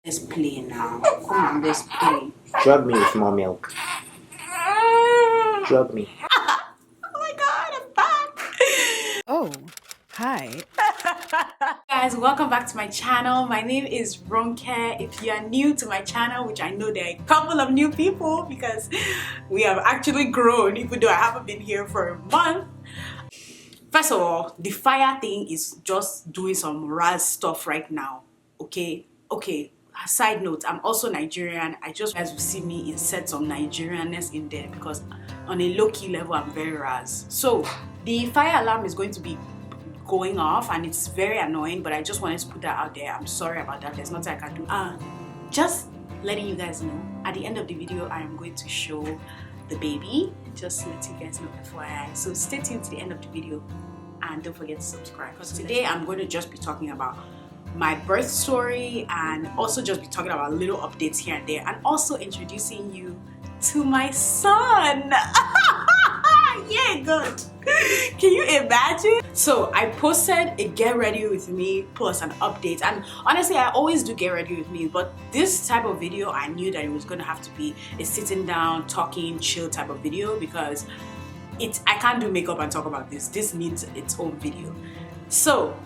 Let's play now. Come on, let's play. Drug me with more milk. Drug me. Oh my god, I'm back. Oh, hi. Guys, welcome back to my channel. My name is Ronke. If you are new to my channel, which I know there are a couple of new people because we have actually grown, even though I haven't been here for a month. First of all, the fire thing is just doing some Raz stuff right now. Okay. Side note, I'm also Nigerian. I just guys will see me insert some Nigerianness in there because on a low-key level I'm very Raz. So the fire alarm is going to be going off and it's very annoying, but I just wanted to put that out there. I'm sorry about that. There's nothing I can do. Just letting you guys know, at the end of the video I am going to show the baby. Just let you guys know FYI. So stay tuned to the end of the video and don't forget to subscribe, because today I'm going to just be talking about my birth story and also just be talking about little updates here and there, and also introducing you to my son. Yeah, good. Can you imagine? So I posted a get ready with me plus an update, and honestly I always do get ready with me, but this type of video I knew that it was going to have to be a sitting down talking chill type of video because I can't do makeup and talk about this needs its own video. So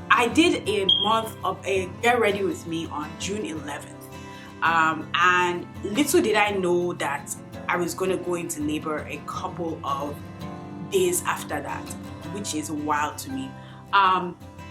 I did a month of a get ready with me on June 11th, and little did I know that I was going to go into labor a couple of days after that, which is wild to me.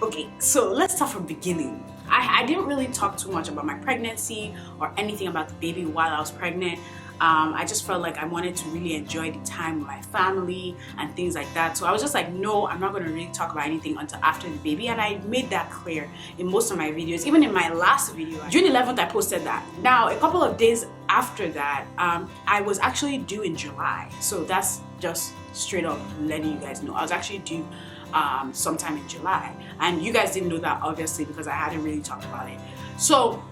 Okay, so let's start from the beginning. I didn't really talk too much about my pregnancy or anything about the baby while I was pregnant. I just felt like I wanted to really enjoy the time with my family and things like that. So I was just like, no, I'm not going to really talk about anything until after the baby. And I made that clear in most of my videos. Even in my last video, June 11th, I posted that. Now, a couple of days after that, I was actually due in July. So that's just straight up letting you guys know. I was actually due sometime in July. And you guys didn't know that, obviously, because I hadn't really talked about it. So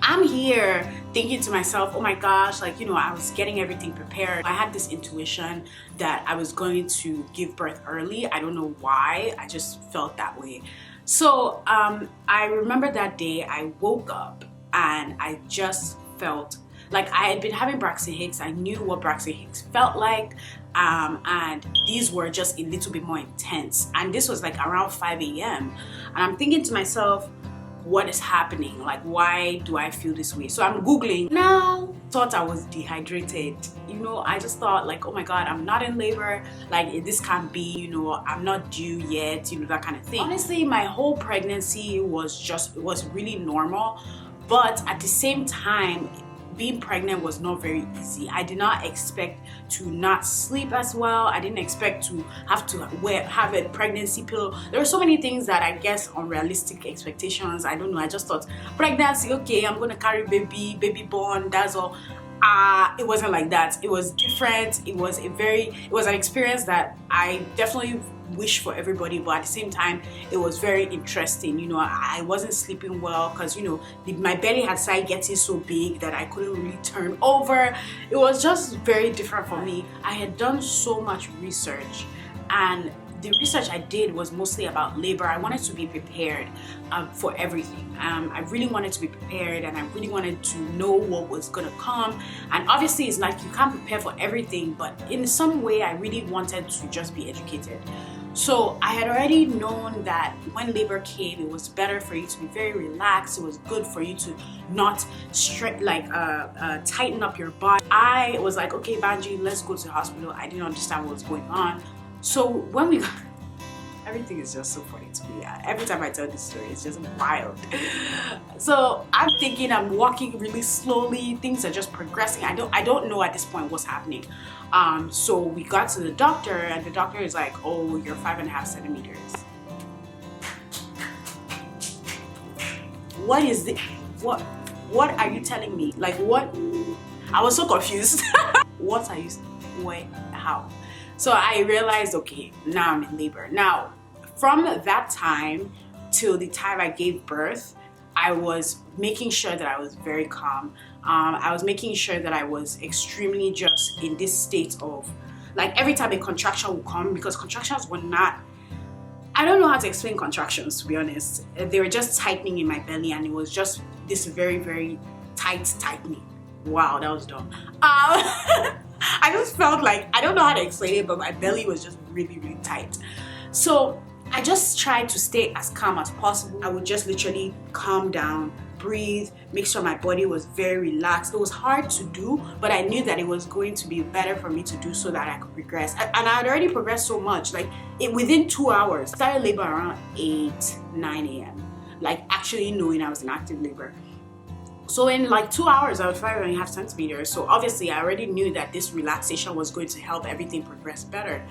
I'm here thinking to myself, oh my gosh, like, you know, I was getting everything prepared. I had this intuition that I was going to give birth early. I don't know why, I just felt that way. So I remember that day I woke up and I just felt like I had been having Braxton Hicks. I knew what Braxton Hicks felt like, and these were just a little bit more intense. And this was like around 5 a.m. And I'm thinking to myself, what is happening? Like, why do I feel this way? So I'm Googling. Now, thought I was dehydrated. You know, I just thought like, oh my God, I'm not in labor. Like, this can't be, you know, I'm not due yet, you know, that kind of thing. Honestly, my whole pregnancy was really normal. But at the same time, being pregnant was not very easy. I did not expect to not sleep as well. I didn't expect to have a pregnancy pill. There were so many things that I guess unrealistic expectations. I don't know. I just thought pregnancy, okay, I'm gonna carry baby born, that's all. It wasn't like that. It was different. It was an experience that I definitely wish for everybody, but at the same time it was very interesting. You know, I wasn't sleeping well because, you know, my belly had started getting so big that I couldn't really turn over. It was just very different for me. I had done so much research, and the research I did was mostly about labor. I wanted to be prepared for everything. I really wanted to be prepared, and I really wanted to know what was gonna come. And obviously it's like you can't prepare for everything, but in some way I really wanted to just be educated. So I had already known that when labor came, it was better for you to be very relaxed. It was good for you to not tighten up your body. I was like, okay, Banji, let's go to the hospital. I didn't understand what was going on. So when we got, everything is just so funny to me. Every time I tell this story, it's just wild. So I'm thinking, I'm walking really slowly. Things are just progressing. I don't know at this point what's happening. So we got to the doctor, and the doctor is like, oh, you're 5.5 centimeters. What is this? What are you telling me? Like, what? I was so confused. What are you, what, how? So I realized, okay, now I'm in labor. Now, from that time till the time I gave birth, I was making sure that I was very calm. I was making sure that I was extremely just in this state of, like, every time a contraction would come, because contractions were not, I don't know how to explain contractions, to be honest. They were just tightening in my belly, and it was just this very, very tight tightening. Wow, that was dumb. I just felt like, I don't know how to explain it, but my belly was just really, really tight. So I just tried to stay as calm as possible. I would just literally calm down, breathe, make sure my body was very relaxed. It was hard to do, but I knew that it was going to be better for me to do so that I could progress. And I had already progressed so much, like within 2 hours. I started labor around 9 a.m. Like actually knowing I was in active labor. So in like 2 hours, I was 5.5 centimeters. So obviously I already knew that this relaxation was going to help everything progress better.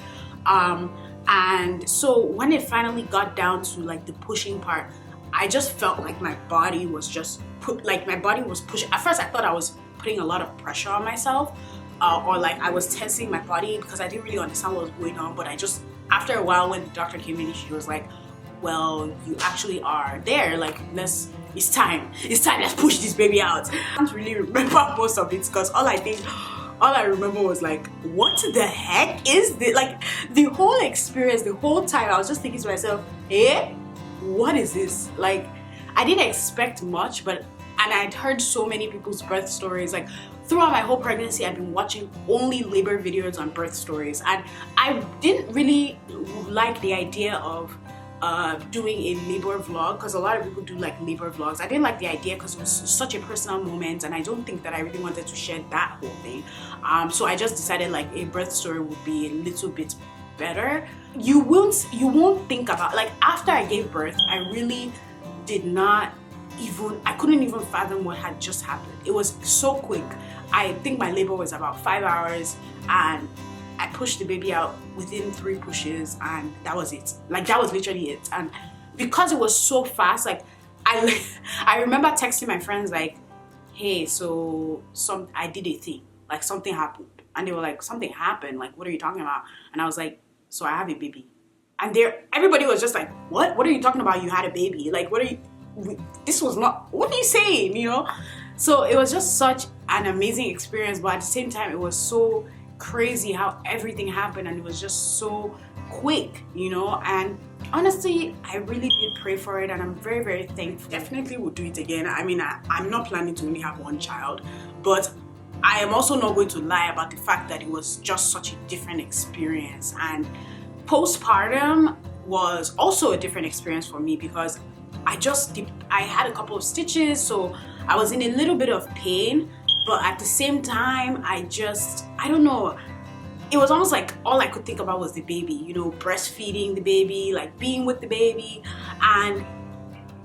And so when it finally got down to like the pushing part, I just felt like my body was just pushing. At first I thought I was putting a lot of pressure on myself, or like I was tensing my body because I didn't really understand what was going on. But I just, after a while when the doctor came in, she was like, well, you actually are there, like it's time, let's push this baby out. I don't really remember most of it because all I remember was like, what the heck is this? Like the whole experience, the whole time I was just thinking to myself, what is this? Like I didn't expect much, and I'd heard so many people's birth stories. Like throughout my whole pregnancy, I've been watching only labor videos on birth stories, and I didn't really like the idea of doing a labor vlog, because a lot of people do like labor vlogs. I didn't like the idea because it was such a personal moment, and I don't think that I really wanted to share that whole thing. So I just decided like a birth story would be a little bit better. You won't think about, like, after I gave birth, I really I couldn't even fathom what had just happened. It was so quick. I think my labor was about 5 hours, and I pushed the baby out within 3 pushes, and that was it. Like that was literally it. And because it was so fast, like I remember texting my friends like, hey, so I did a thing, like something happened. And they were like, something happened? Like, what are you talking about? And I was like, so I have a baby. And everybody was just like, what? What are you talking about? You had a baby? Like, this was not, what are you saying? You know? So it was just such an amazing experience, but at the same time, it was so crazy how everything happened, and it was just so quick, you know. And honestly, I really did pray for it, and I'm very, very thankful. Definitely would do it again. I mean, I'm not planning to only have one child, but I am also not going to lie about the fact that it was just such a different experience. And postpartum was also a different experience for me because I had a couple of stitches, so I was in a little bit of pain, but at the same time, I don't know, it was almost like all I could think about was the baby, you know, breastfeeding the baby, like being with the baby. And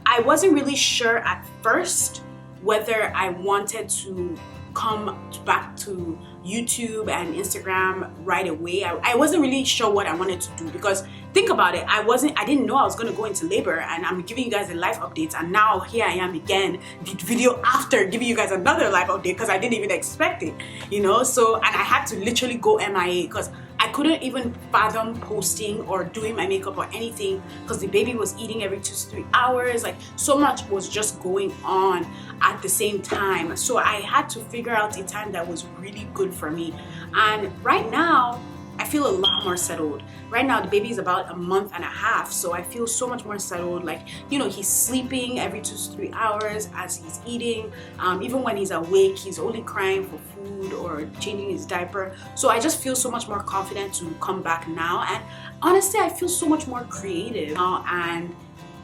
I wasn't really sure at first whether I wanted to come back to YouTube and Instagram right away. I wasn't really sure what I wanted to do, because think about it, I didn't know I was going to go into labor, and I'm giving you guys a life update, and now here I am again, the video after giving you guys another life update because I didn't even expect it, you know. So, and I had to literally go MIA because I couldn't even fathom posting or doing my makeup or anything because the baby was eating every 2 to 3 hours. Like, so much was just going on at the same time. So I had to figure out a time that was really good for me. And right now, I feel a lot more settled. Right now, the baby is about 1.5 months, so I feel so much more settled. Like, you know, he's sleeping every 2 to 3 hours as he's eating. Even when he's awake, he's only crying for food or changing his diaper. So I just feel so much more confident to come back now. And honestly, I feel so much more creative now, and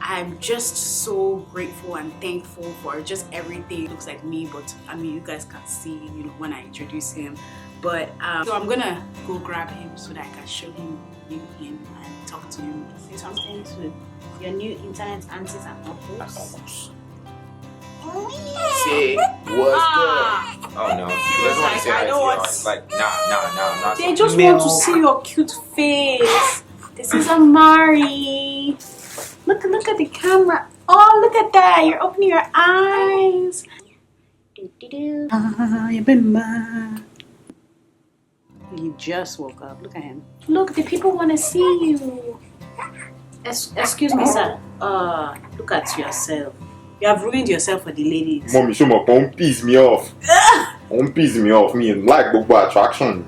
I'm just so grateful and thankful for just everything. It looks like me, but I mean, you guys can see, you know, when I introduce him. But so I'm gonna go grab him so that I can show him and talk to him. Say something to your new internet aunties and uncles. Say what's good? Oh no, he doesn't want to say hi. It's like nah. They just want to see your cute face. This is Amari. Look at the camera. Oh, look at that. You're opening your eyes. He just woke up. Look at him. Look, the people want to see you. Excuse me, sir. Look at yourself. You have ruined yourself for the ladies. Mommy, show me, don't piss me off. Don't piss me off. Me like book attraction.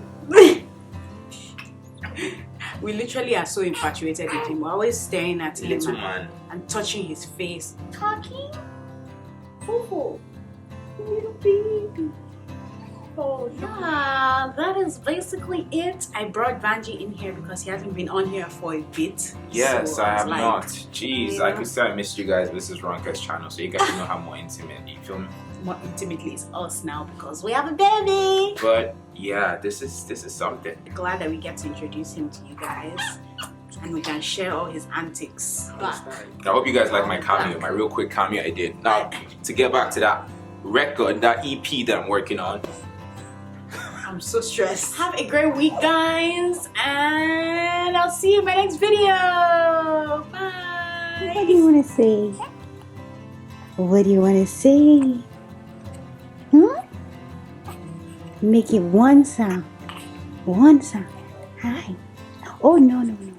We literally are so infatuated with him. We're always staring at him man. and touching his face. Talking? Fufu. Little baby. Oh yeah, that is basically it. I brought Banji in here because he hasn't been on here for a bit. Yes, so I have like, not. Jeez, yeah. I could say I missed you guys. This is Ronka's channel, so you guys know how more intimate. You feel me? More intimately is us now because we have a baby. But yeah, this is something. Glad that we get to introduce him to you guys, and we can share all his antics. But I hope you guys like my cameo, my real quick cameo I did. Now, to get back to that record, that EP that I'm working on. I'm so stressed. Have a great week, guys, and I'll see you in my next video. Bye. What do you want to say? What do you want to say? Make it one sound. One sound. Hi. Oh, no, no, no.